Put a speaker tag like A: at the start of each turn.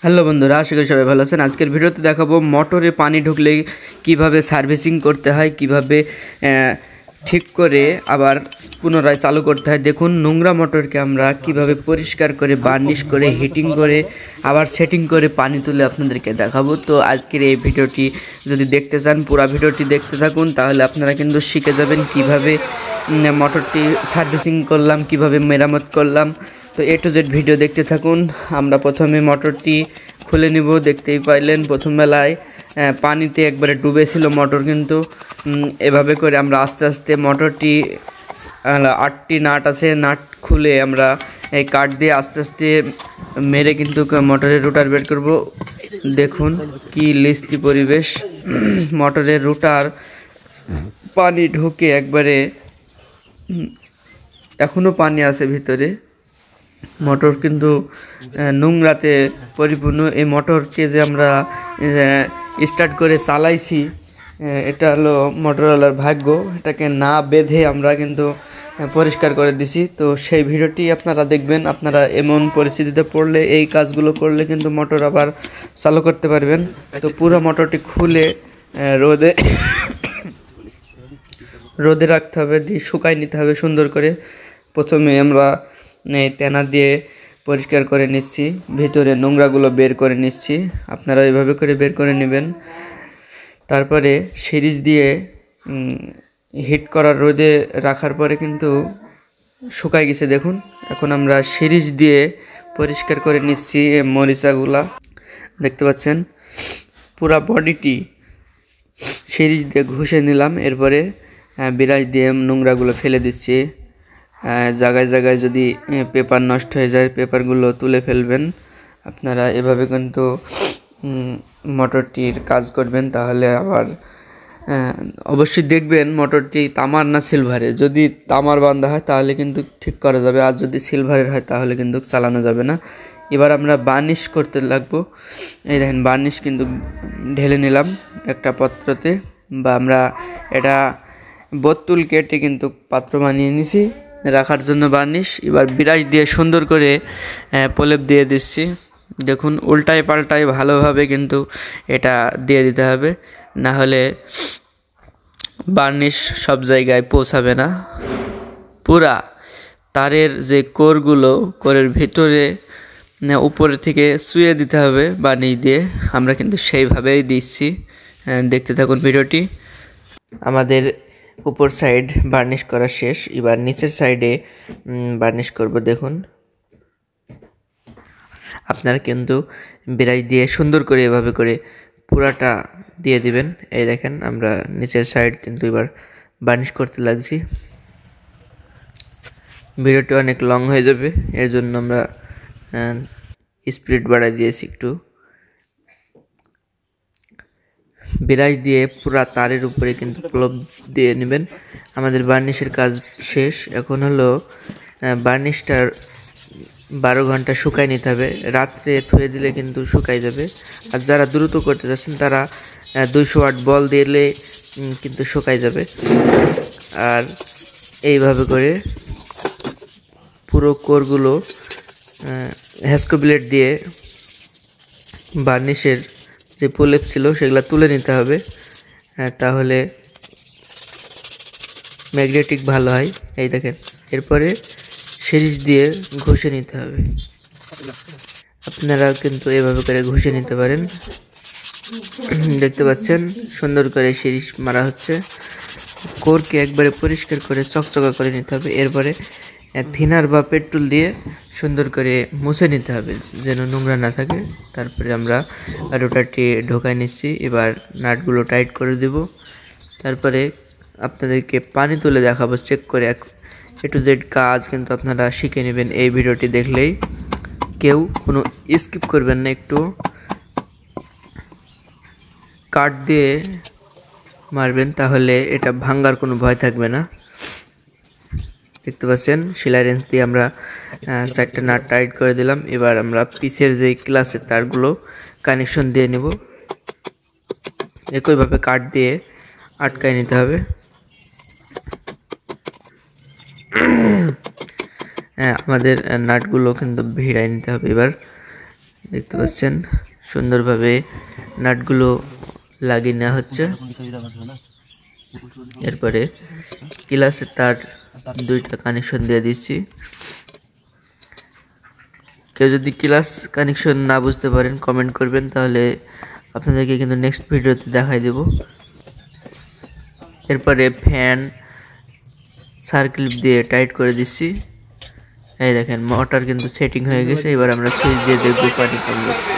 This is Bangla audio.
A: হ্যালো বন্ধুরা, আশা করি সবাই ভালো আছেন। আজকের ভিডিওতে দেখাবো মোটরে পানি ঢুকলে কিভাবে সার্ভিসিং করতে হয়, কিভাবে ঠিক করে আবার পুনরায় চালু করতে হয়। দেখুন, নোংরা মোটরকে আমরা কিভাবে পরিষ্কার করে বার্নিশ করে হিটিং করে আবার সেটিং করে পানি তুলে আপনাদেরকে দেখাবো। তো আজকের এই ভিডিওটি যদি দেখতে চান, পুরো ভিডিওটি দেখতে থাকুন, তাহলে আপনারা কিন্তু শিখে যাবেন কিভাবে মোটরটি সার্ভিসিং করলাম, কিভাবে মেরামত করলাম। তো A to Z ভিডিও দেখতে থাকুন। আমরা প্রথমে মোটরটি খুলে নিব। দেখতেই পাইলেন প্রথম বেলায় পানিতে একবারে ডুবেছিল মোটর, কিন্তু এভাবে করে আমরা আস্তে আস্তে মোটরটি 8টি নাট আছে, নাট খুলে আমরা এই কাঠ দিয়ে আস্তে আস্তে মেরে কিন্তু মোটরের রোটার বের করব। দেখুন কি লিস্তি পরিবেশ, মোটরের রোটার পানি ঢুকে একবারে এখনও পানি আছে ভিতরে। মোটর কিন্তু নোংরাতে পরিপূর্ণ। এই মোটরকে যে আমরা স্টার্ট করে চালাইছি, এটা হলো মোটরওয়ালার ভাগ্য। এটাকে না বেঁধে আমরা কিন্তু পরিষ্কার করে দিছি। তো সেই ভিডিওটি আপনারা দেখবেন। আপনারা এমন পরিস্থিতিতে পড়লে এই কাজগুলো করলে কিন্তু মোটর আবার চালু করতে পারবেন। তো পুরো মোটরটি খুলে রোদে রাখতে হবে, দিয়ে শুকাই নিতে হবে সুন্দর করে। প্রথমে আমরা তেনা দিয়ে পরিষ্কার করে নিচ্ছি, ভিতরে নোংরাগুলো বের করে নিচ্ছি। আপনারা এভাবে করে বের করে নেবেন। তারপরে সিরিজ দিয়ে হিট করার রোদে রাখার পরে কিন্তু শুকাই গেছে। দেখুন, এখন আমরা সিরিজ দিয়ে পরিষ্কার করে নিচ্ছি মরিচাগুলা। দেখতে পাচ্ছেন পুরা বডিটি সিরিজ দিয়ে ঘষে নিলাম। এরপরে বিরাশ দিয়ে নোংরাগুলো ফেলে দিচ্ছি। জায়গায় জায়গায় যদি পেপার নষ্ট হয়ে যায়, পেপারগুলো তুলে ফেলবেন। আপনারা এভাবে কিন্তু মোটরটির কাজ করবেন। তাহলে আবার অবশ্যই দেখবেন মোটরটি তামার না সিলভারে। যদি তামার বান্ধা হয় তাহলে কিন্তু ঠিক করা যাবে, আর যদি সিলভারের হয় তাহলে কিন্তু চালানো যাবে না। এবার আমরা বার্নিশ করতে লাগবো। এই দেখেন, বার্নিশ কিন্তু ঢেলে নিলাম একটা পাত্রতে, বা আমরা এটা বোতল কেটে কিন্তু পাত্র বানিয়ে নিছি রাখার জন্য বার্নিশ। এবার বিরাশ দিয়ে সুন্দর করে প্রলেপ দিয়ে দিচ্ছি। দেখুন, উল্টায় পাল্টায় ভালোভাবে কিন্তু এটা দিয়ে দিতে হবে, না হলে বার্নিশ সব জায়গায় পৌঁছাবে না। পুরা তারের যে কোরগুলো, কোরের ভিতরে উপরে থেকে চুয়ে দিতে হবে বার্নিশ দিয়ে। আমরা কিন্তু সেইভাবেই দিচ্ছি। দেখতে থাকুন ভিডিওটি। আমাদের উপর সাইড বার্নিশ করা শেষ। এবার নিচের সাইডে বার্নিশ করব। দেখুন, আপনারা কিন্তু বিরাশ দিয়ে সুন্দর করে এভাবে করে পুরাটা দিয়ে দিবেন। এই দেখেন, আমরা নিচের সাইড কিন্তু এবার বার্নিশ করতে লাগছি। ভিডিওটি অনেক লং হয়ে যাবে, এর জন্য আমরা স্পিড বাড়াই দিয়েছি একটু। বিরাশ দিয়ে পুরা তারের উপরে কিন্তু প্রলেপ দিয়ে নেবেন। আমাদের বার্নিশের কাজ শেষ। এখন হলো বার্নিশটার 12 ঘন্টা শুকাই নিতে হবে। রাত্রে থুয়ে দিলে কিন্তু শুকাই যাবে। আর যারা দ্রুত করতে যাচ্ছেন তারা 200 ওয়াট বল দিলে কিন্তু শুকাই যাবে। আর এইভাবে করে পুরো কোরগুলো হ্যাস্কো ব্লেড দিয়ে বার্নিশের যে প্রলেপ ছিল সেগুলো তুলে নিতে হবে, তাহলে ম্যাগনেটিক ভালো হয়। এই দেখেন, এরপরে সিরিজ দিয়ে ঘষে নিতে হবে। আপনারা কিন্তু এভাবে করে ঘষে নিতে পারেন। দেখতে পাচ্ছেন সুন্দর করে সিরিজ মারা হচ্ছে। কোরকে একবারে পরিষ্কার করে চকচকা করে নিতে হবে। এরপরে থিনার বা পেট্রোল দিয়ে সুন্দর করে মুছে নিতে হবে যেন নোংরা না থাকে। তারপরে আমরা রোটারটি ঢোকায় নিচ্ছি। এবার নাটগুলো টাইট করে দেব। তারপরে আপনাদেরকে পানি তুলে দেখাবো চেক করে। A to Z কাজ কিন্তু আপনারা শিখে নেবেন এই ভিডিওটি দেখলেই। কেউ কোনো স্কিপ করবেন না, একটু কাট দিয়ে মারবেন, তাহলে এটা ভাঙার কোনো ভয় থাকবে না। দেখতে পাচ্ছেন, সেলাই রেঞ্জ দিয়ে আমরা 4টা নাট টাইট করে দিলাম। এবার আমরা পিসের যে ক্লাসের তারগুলো কানেকশন দিয়ে নেব। একইভাবে কাট দিয়ে আটকায় নিতে হবে। আমাদের নাটগুলো কিন্তু ভিড়াই নিতে হবে। এবার দেখতে পাচ্ছেন সুন্দরভাবে নাটগুলো লাগিয়ে নেওয়া হচ্ছে। এরপরে ক্লাসে তার দুইটা কানেকশন দিয়ে দিচ্ছি। কেউ যদি ক্লাস কানেকশন না বুঝতে পারেন কমেন্ট করবেন, তাহলে আপনাদেরকে কিন্তু নেক্সট ভিডিওতে দেখাই দেব। এরপরে ফ্যান সার্কেল দিয়ে টাইট করে দিচ্ছি। এই দেখেন মোটর কিন্তু সেটিং হয়ে গেছে। এবার আমরা সুইচ দিয়ে দেখব পানি কম লাগছে।